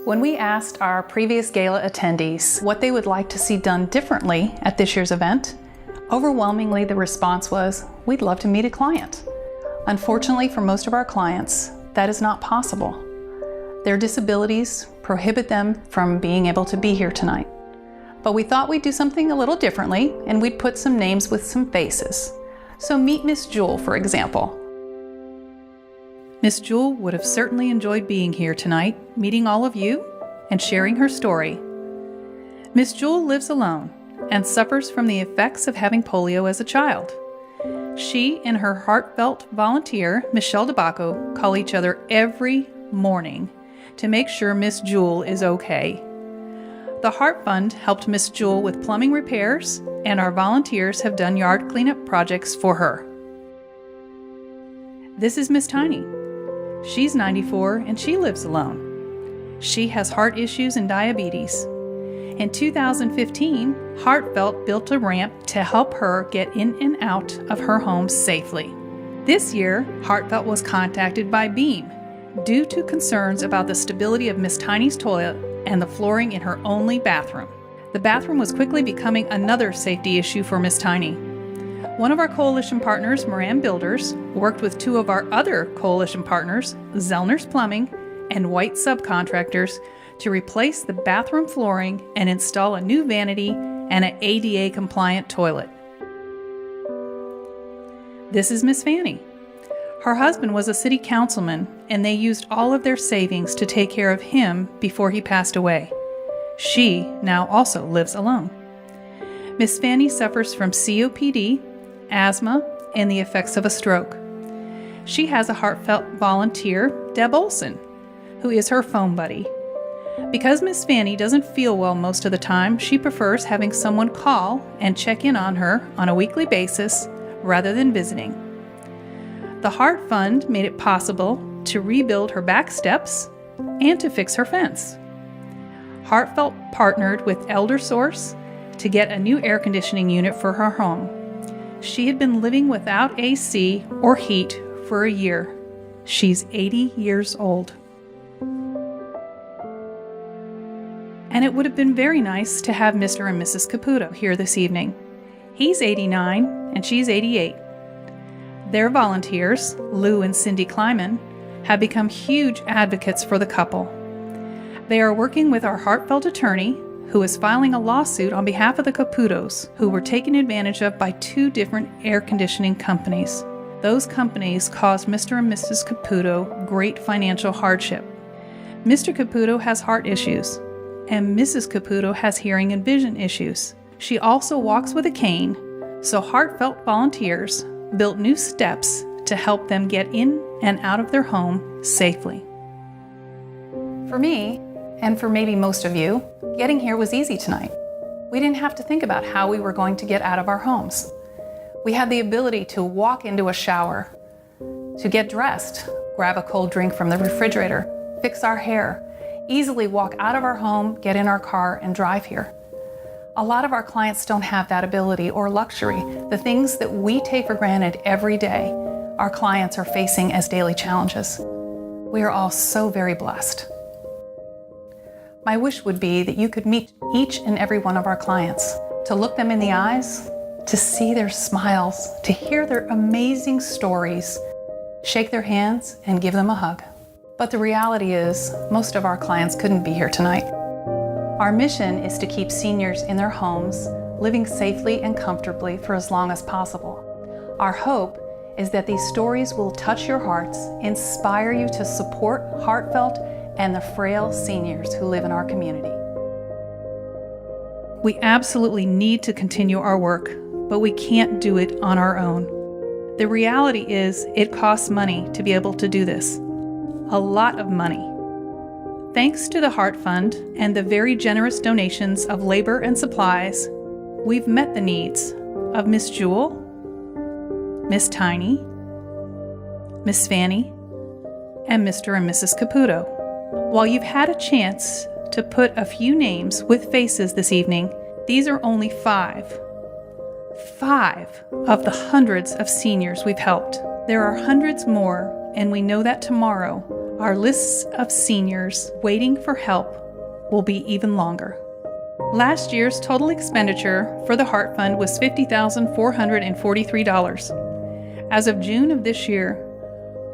When we asked our previous gala attendees what they would like to see done differently at this year's event, overwhelmingly the response was, "We'd love to meet a client." Unfortunately for most of our clients, that is not possible. Their disabilities prohibit them from being able to be here tonight. But we thought we'd do something a little differently, and we'd put some names with some faces. So meet Miss Jewel, for example. Miss Jewel would have certainly enjoyed being here tonight, meeting all of you and sharing her story. Miss Jewel lives alone and suffers from the effects of having polio as a child. She and her heartfelt volunteer, Michelle DeBacco, call each other every morning to make sure Miss Jewel is okay. The Hart Fund helped Miss Jewel with plumbing repairs, and our volunteers have done yard cleanup projects for her. This is Miss Tiny. She's 94 and she lives alone. She has heart issues and diabetes. In 2015, Heartfelt built a ramp to help her get in and out of her home safely. This year, Heartfelt was contacted by Beam due to concerns about the stability of Miss Tiny's toilet and the flooring in her only bathroom. The bathroom was quickly becoming another safety issue for Miss Tiny. One of our coalition partners, Moran Builders, worked with two of our other coalition partners, Zellner's Plumbing and White Subcontractors, to replace the bathroom flooring and install a new vanity and an ADA-compliant toilet. This is Miss Fanny. Her husband was a city councilman, and they used all of their savings to take care of him before he passed away. She now also lives alone. Miss Fanny suffers from COPD, asthma, and the effects of a stroke. She has a heartfelt volunteer, Deb Olson, who is her phone buddy. Because Miss Fanny doesn't feel well most of the time, she prefers having someone call and check in on her on a weekly basis rather than visiting. The Hart Fund made it possible to rebuild her back steps and to fix her fence. Heartfelt partnered with Elder Source to get a new air conditioning unit for her home. She had been living without AC or heat for a year. She's 80 years old. And it would have been very nice to have Mr. and Mrs. Caputo here this evening. He's 89 and she's 88. Their volunteers, Lou and Cindy Kleiman, have become huge advocates for the couple. They are working with our heartfelt attorney, who is filing a lawsuit on behalf of the Caputos, who were taken advantage of by two different air conditioning companies. Those companies caused Mr. and Mrs. Caputo great financial hardship. Mr. Caputo has heart issues, and Mrs. Caputo has hearing and vision issues. She also walks with a cane, so heartfelt volunteers built new steps to help them get in and out of their home safely. For me, and for maybe most of you, getting here was easy tonight. We didn't have to think about how we were going to get out of our homes. We had the ability to walk into a shower, to get dressed, grab a cold drink from the refrigerator, fix our hair, easily walk out of our home, get in our car, and drive here. A lot of our clients don't have that ability or luxury. The things that we take for granted every day, our clients are facing as daily challenges. We are all so very blessed. My wish would be that you could meet each and every one of our clients, to look them in the eyes, to see their smiles, to hear their amazing stories, shake their hands, and give them a hug. But the reality is, most of our clients couldn't be here tonight. Our mission is to keep seniors in their homes, living safely and comfortably for as long as possible. Our hope is that these stories will touch your hearts, inspire you to support heartfelt and the frail seniors who live in our community. We absolutely need to continue our work, but we can't do it on our own. The reality is, it costs money to be able to do this. A lot of money. Thanks to the Hart Fund and the very generous donations of labor and supplies, we've met the needs of Miss Jewel, Miss Tiny, Miss Fanny, and Mr. and Mrs. Caputo. While you've had a chance to put a few names with faces this evening, these are only five of the hundreds of seniors we've helped. There are hundreds more, and we know that tomorrow our lists of seniors waiting for help will be even longer. Last year's total expenditure for the Hart Fund was $50,443. As of June of this year,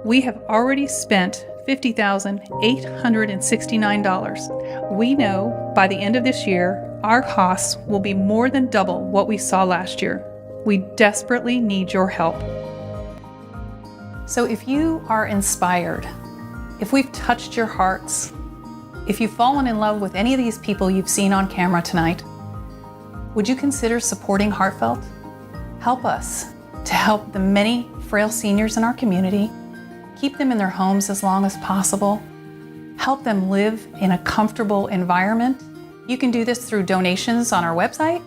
we have already spent $50,869. We know by the end of this year, our costs will be more than double what we saw last year. We desperately need your help. So if you are inspired, if we've touched your hearts, if you've fallen in love with any of these people you've seen on camera tonight, would you consider supporting Heartfelt? Help us to help the many frail seniors in our community, keep them in their homes as long as possible, help them live in a comfortable environment. You can do this through donations on our website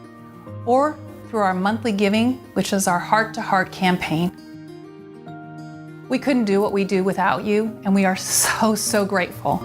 or through our monthly giving, which is our Heart to Heart campaign. We couldn't do what we do without you, and we are so grateful.